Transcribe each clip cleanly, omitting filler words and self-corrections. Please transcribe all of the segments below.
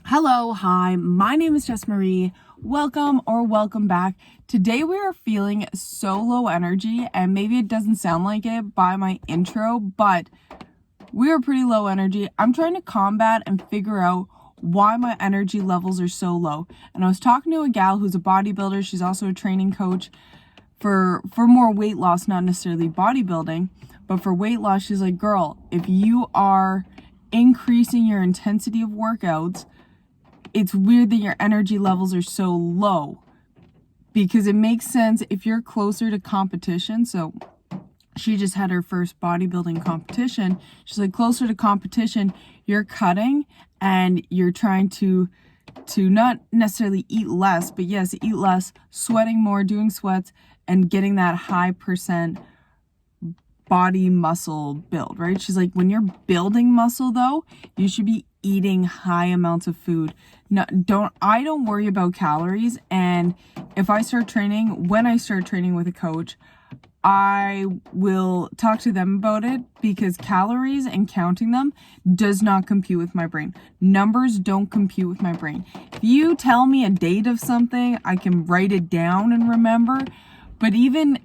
Hello, hi, my name is Jess Marie. Welcome back. Today we are feeling so low energy, and maybe it doesn't sound like it by my intro, but we are pretty low energy. I'm trying to combat and figure out why my energy levels are so low. And I was talking to a gal who's a bodybuilder. She's also a training coach for more weight loss, not necessarily bodybuilding, but for weight loss. She's like, girl, if you are increasing your intensity of workouts, it's weird that your energy levels are so low, because it makes sense if you're closer to competition. So she just had her first bodybuilding competition. She's like, closer to competition, you're cutting and you're trying to not necessarily eat less, but yes, eat less, sweating more, doing sweats, and getting that high percent body muscle build, right? She's like, when you're building muscle though, you should be eating high amounts of food. I don't worry about calories. And if I start training, when I start training with a coach, I will talk to them about it, because calories and counting them does not compute with my brain. Numbers don't compute with my brain. If you tell me a date of something, I can write it down and remember. But even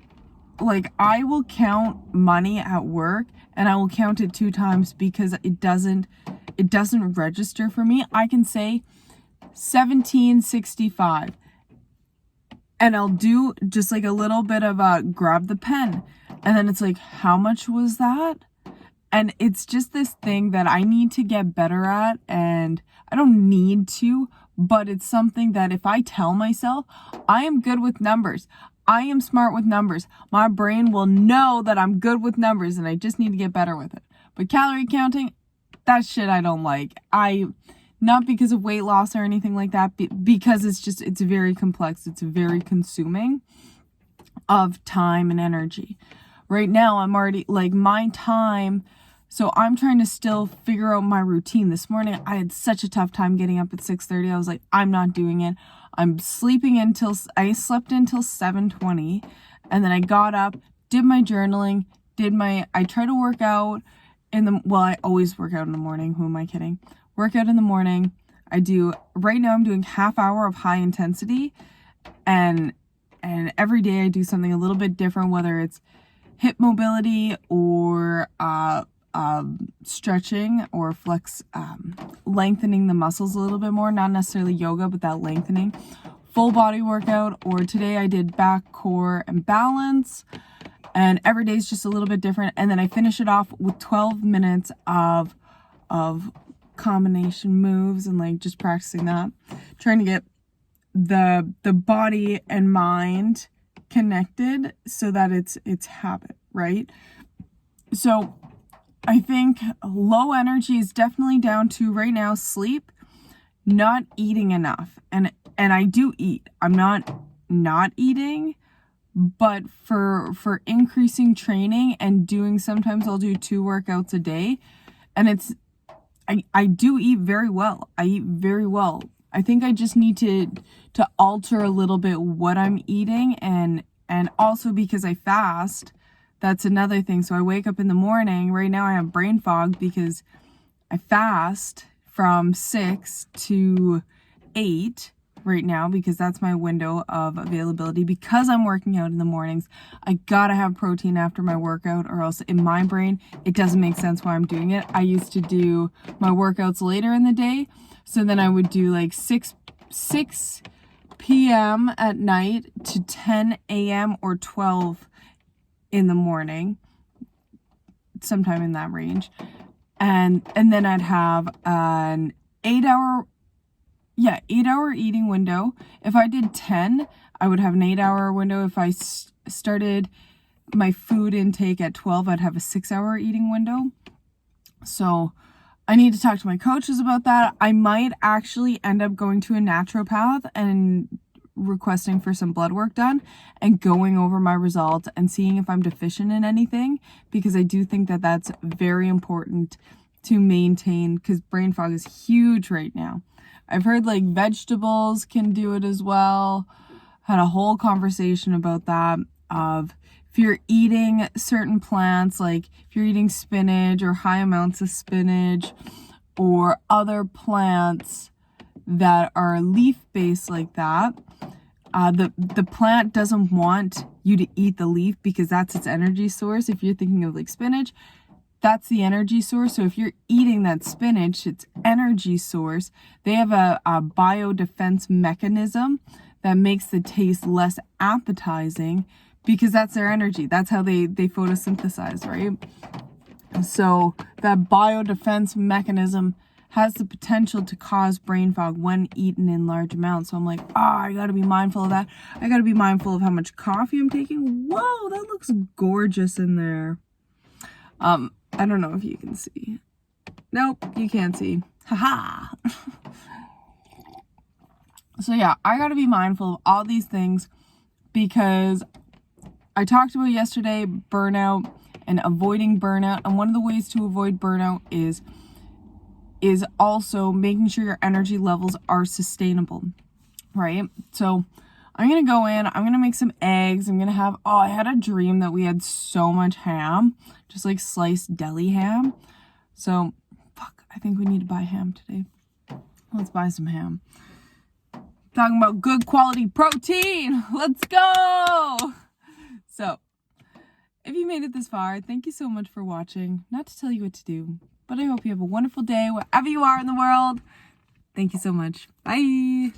like, I will count money at work and I will count it 2 times because it doesn't register for me. I can say 1765 and I'll do just like a little bit of a grab the pen, and then it's like, how much was that? And it's just this thing that I need to get better at, and I don't need to, but it's something that if I tell myself I am good with numbers, I am smart with numbers, my brain will know that I'm good with numbers and I just need to get better with it. But calorie counting, that shit I don't like. Not because of weight loss or anything like that, because it's very complex. It's very consuming of time and energy. Right now, I'm already like, my time, so I'm trying to still figure out my routine. This morning, I had such a tough time getting up at 6:30. I was like, I'm not doing it. I slept until 7:20, and then I got up, did my journaling, I try to work out I always work out in the morning. Who am I kidding? Work out in the morning. Right now I'm doing half hour of high intensity, and every day I do something a little bit different, whether it's hip mobility or stretching or lengthening the muscles a little bit more, not necessarily yoga, but that lengthening, full body workout. Or today I did back, core, and balance, and every day is just a little bit different. And then I finish it off with 12 minutes of combination moves, and like just practicing that, trying to get the body and mind connected so that it's habit, right? So I think low energy is definitely down to, right now, sleep, not eating enough. And I do eat. I'm not eating, but for increasing training and sometimes I'll do 2 workouts a day, and I do eat very well. I eat very well. I think I just need to alter a little bit what I'm eating, and also because I fast. That's another thing. So I wake up in the morning. Right now I have brain fog because I fast from 6 to 8 right now, because that's my window of availability. Because I'm working out in the mornings, I gotta have protein after my workout, or else in my brain it doesn't make sense why I'm doing it. I used to do my workouts later in the day, so then I would do like 6 p.m. at night to 10 a.m. or 12 in the morning, sometime in that range, and then I'd have an 8-hour eating window. If I did 10, I would have an 8-hour window. If I started my food intake at 12, I'd have a 6-hour eating window. So I need to talk to my coaches about that. I might actually end up going to a naturopath and requesting for some blood work done and going over my results and seeing if I'm deficient in anything, because I do think that that's very important to maintain, because brain fog is huge right now. I've heard like vegetables can do it as well. Had a whole conversation about that, of if you're eating certain plants, like if you're eating spinach or high amounts of spinach or other plants that are leaf-based like that, the plant doesn't want you to eat the leaf because that's its energy source. If you're thinking of like spinach, that's the energy source. So if you're eating that spinach, its energy source, they have a biodefense mechanism that makes the taste less appetizing because that's their energy. That's how they photosynthesize, right? So that biodefense mechanism has the potential to cause brain fog when eaten in large amounts. So I'm like, I gotta be mindful of that. I gotta be mindful of how much coffee I'm taking. Whoa, that looks gorgeous in there. I don't know if you can see. Nope, you can't see. Haha. So yeah, I gotta be mindful of all these things because I talked about yesterday burnout and avoiding burnout. And one of the ways to avoid burnout is also making sure your energy levels are sustainable, right? So I'm going to go in, I'm going to make some eggs. I'm going to have, I had a dream that we had so much ham, just like sliced deli ham. So, I think we need to buy ham today. Let's buy some ham. Talking about good quality protein. Let's go. So, if you made it this far, thank you so much for watching. Not to tell you what to do, but I hope you have a wonderful day wherever you are in the world. Thank you so much. Bye.